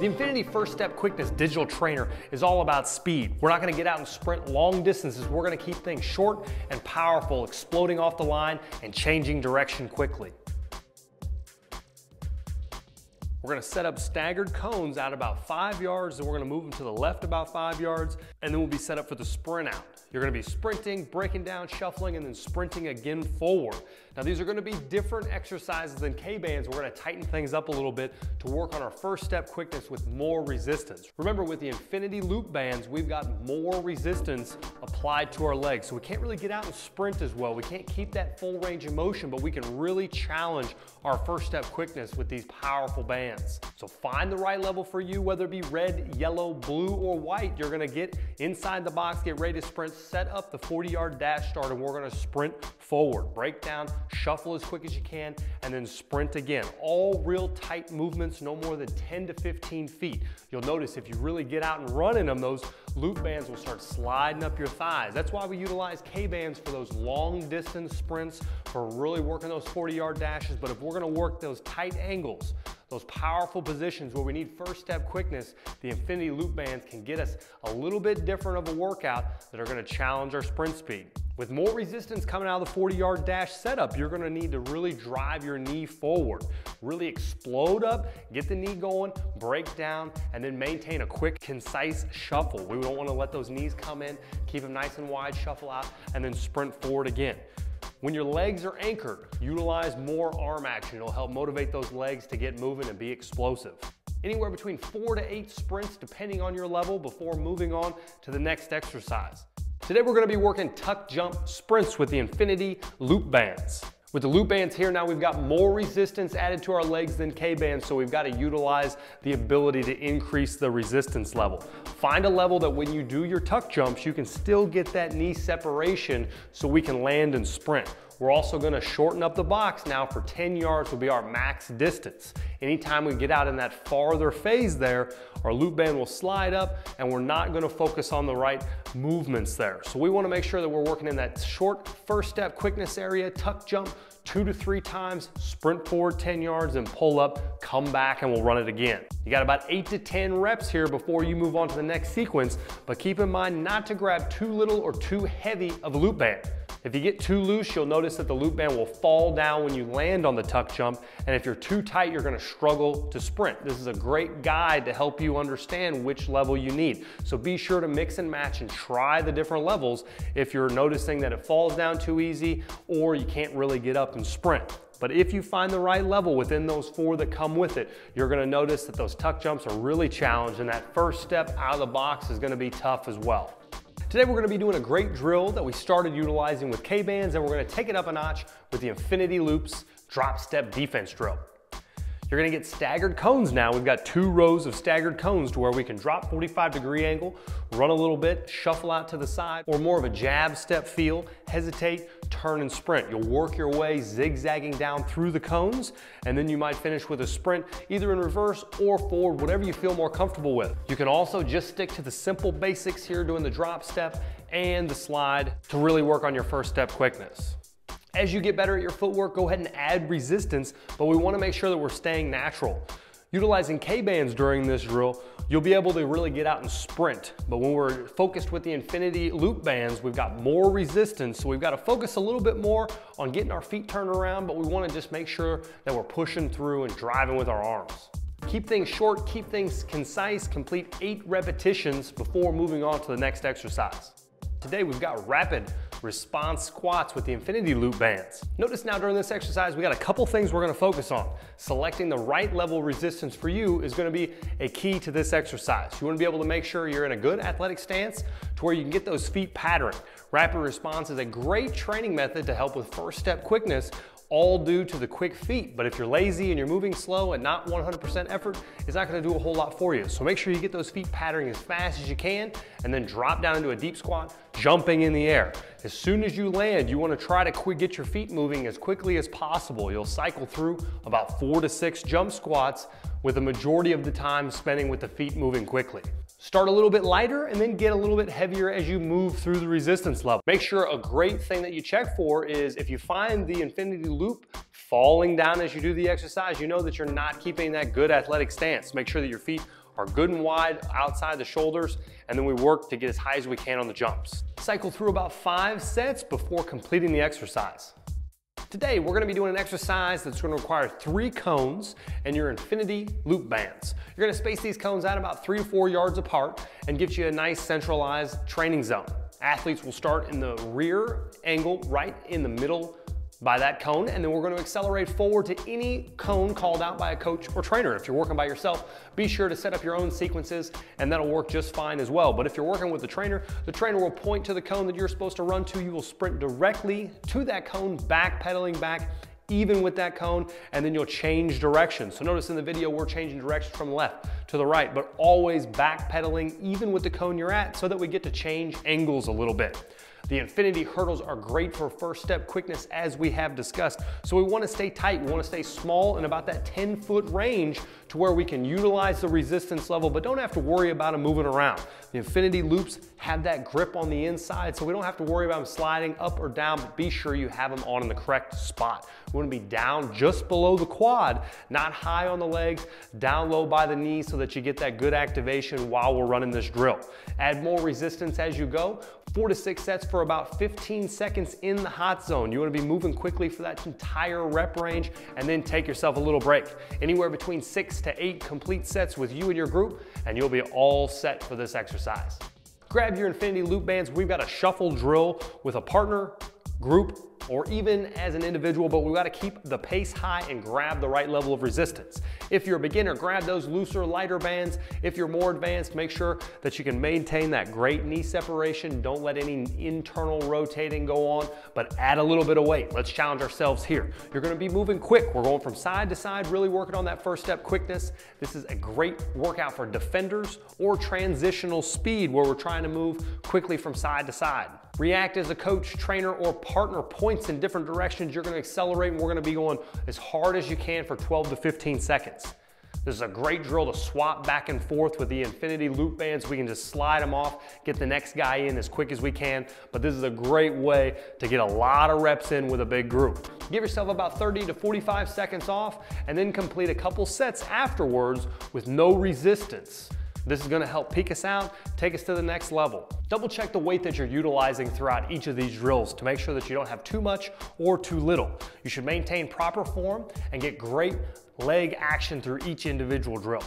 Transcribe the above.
The Infinity First Step Quickness digital trainer is all about speed. We're not going to get out and sprint long distances. We're going to keep things short and powerful, exploding off the line and changing direction quickly. We're going to set up staggered cones out about 5 yards, and we're going to move them to the left about 5 yards, and then we'll be set up for the sprint out. You're going to be sprinting, breaking down, shuffling, and then sprinting again forward. Now these are going to be different exercises than Kbands. We're going to tighten things up a little bit to work on our first step quickness with more resistance. Remember, with the Infinity Loop Bands, we've got more resistance applied to our legs, so we can't really get out and sprint as well. We can't keep that full range of motion, but we can really challenge our first step quickness with these powerful bands. So find the right level for you, whether it be red, yellow, blue, or white. You're going to get inside the box, get ready to sprint, set up the 40-yard dash start, and we're going to sprint forward. Break down, shuffle as quick as you can, and then sprint again. All real tight movements, no more than 10 to 15 feet. You'll notice if you really get out and run in them, those loop bands will start sliding up your thighs. That's why we utilize Kbands for those long distance sprints, for really working those 40-yard dashes. But if we're going to work those tight angles, those powerful positions where we need first step quickness, the Infinity Loop Bands can get us a little bit different of a workout that are going to challenge our sprint speed. With more resistance coming out of the 40-yard dash setup, you're going to need to really drive your knee forward. Really explode up, get the knee going, break down, and then maintain a quick, concise shuffle. We don't want to let those knees come in, keep them nice and wide, shuffle out, and then sprint forward again. When your legs are anchored, utilize more arm action. It'll help motivate those legs to get moving and be explosive. Anywhere between 4 to 8 sprints, depending on your level, before moving on to the next exercise. Today we're going to be working tuck jump sprints with the Infinity Loop Bands. With the loop bands here, now we've got more resistance added to our legs than K-bands, so we've got to utilize the ability to increase the resistance level. Find a level that when you do your tuck jumps, you can still get that knee separation so we can land and sprint. We're also going to shorten up the box now. For 10 yards will be our max distance. Anytime we get out in that farther phase there, our loop band will slide up and we're not going to focus on the right movements there. So we want to make sure that we're working in that short first step quickness area, tuck jump 2 to 3 times, sprint forward 10 yards and pull up, come back, and we'll run it again. You got about 8 to 10 reps here before you move on to the next sequence, but keep in mind not to grab too little or too heavy of a loop band. If you get too loose, you'll notice that the loop band will fall down when you land on the tuck jump, and if you're too tight, you're going to struggle to sprint. This is a great guide to help you understand which level you need. So be sure to mix and match and try the different levels if you're noticing that it falls down too easy or you can't really get up and sprint. But if you find the right level within those 4 that come with it, you're going to notice that those tuck jumps are really challenged, and that first step out of the box is going to be tough as well. Today we're going to be doing a great drill that we started utilizing with K-bands, and we're going to take it up a notch with the Infinity Loops drop step defense drill. You're going to get staggered cones now. We've got 2 rows of staggered cones to where we can drop 45-degree angle, run a little bit, shuffle out to the side, or more of a jab step feel, hesitate, turn and sprint. You'll work your way zigzagging down through the cones, and then you might finish with a sprint either in reverse or forward, whatever you feel more comfortable with. You can also just stick to the simple basics here, doing the drop step and the slide to really work on your first step quickness. As you get better at your footwork, go ahead and add resistance, but we want to make sure that we're staying natural. Utilizing K-bands during this drill, you'll be able to really get out and sprint. But when we're focused with the Infinity Loop Bands, we've got more resistance, so we've got to focus a little bit more on getting our feet turned around, but we want to just make sure that we're pushing through and driving with our arms. Keep things short, keep things concise, complete 8 repetitions before moving on to the next exercise. Today we've got rapid response squats with the Infinity Loop Bands. Notice now during this exercise we got a couple things we're going to focus on. Selecting the right level of resistance for you is going to be a key to this exercise. You want to be able to make sure you're in a good athletic stance to where you can get those feet pattering. Rapid response is a great training method to help with first step quickness, all due to the quick feet. But if you're lazy and you're moving slow and not 100% effort, it's not going to do a whole lot for you. So make sure you get those feet patterning as fast as you can, and then drop down into a deep squat, jumping in the air. As soon as you land, you want to try to get your feet moving as quickly as possible. You'll cycle through about 4 to 6 jump squats, with the majority of the time spending with the feet moving quickly. Start a little bit lighter and then get a little bit heavier as you move through the resistance level. Make sure a great thing that you check for is if you find the Infinity Loop falling down as you do the exercise, you know that you're not keeping that good athletic stance. Make sure that your feet are good and wide outside the shoulders, and then we work to get as high as we can on the jumps. Cycle through about 5 sets before completing the exercise. Today, we're gonna be doing an exercise that's gonna require 3 cones and your infinity loop bands. You're gonna space these cones out about 3 to 4 yards apart and gives you a nice centralized training zone. Athletes will start in the rear angle right in the middle by that cone, and then we're going to accelerate forward to any cone called out by a coach or trainer. If you're working by yourself, be sure to set up your own sequences, and that'll work just fine as well. But if you're working with the trainer will point to the cone that you're supposed to run to. You will sprint directly to that cone, backpedaling back even with that cone, and then you'll change direction. So notice in the video, we're changing direction from left to the right, but always backpedaling even with the cone you're at so that we get to change angles a little bit. The infinity hurdles are great for first step quickness, as we have discussed. So we want to stay tight, we want to stay small in about that 10-foot range to where we can utilize the resistance level, but don't have to worry about them moving around. The infinity loops have that grip on the inside, so we don't have to worry about them sliding up or down, but be sure you have them on in the correct spot. We want to be down just below the quad, not high on the legs, down low by the knees so that you get that good activation while we're running this drill. Add more resistance as you go. 4 to 6 sets for about 15 seconds in the hot zone. You want to be moving quickly for that entire rep range, and then take yourself a little break. Anywhere between 6 to 8 complete sets with you and your group, and you'll be all set for this exercise. Grab your infinity loop bands. We've got a shuffle drill with a partner, group, or even as an individual, but we've got to keep the pace high and grab the right level of resistance. If you're a beginner, grab those looser, lighter bands. If you're more advanced, make sure that you can maintain that great knee separation. Don't let any internal rotating go on, but add a little bit of weight. Let's challenge ourselves here. You're going to be moving quick. We're going from side to side, really working on that first step quickness. This is a great workout for defenders or transitional speed, where we're trying to move quickly from side to side. React as a coach, trainer, or partner points in different directions. You're going to accelerate, and we're going to be going as hard as you can for 12 to 15 seconds. This is a great drill to swap back and forth with the infinity loop bands. We can just slide them off, get the next guy in as quick as we can, but this is a great way to get a lot of reps in with a big group. Give yourself about 30 to 45 seconds off, and then complete a couple sets afterwards with no resistance. This is going to help peak us out, take us to the next level. Double check the weight that you're utilizing throughout each of these drills to make sure that you don't have too much or too little. You should maintain proper form and get great leg action through each individual drill.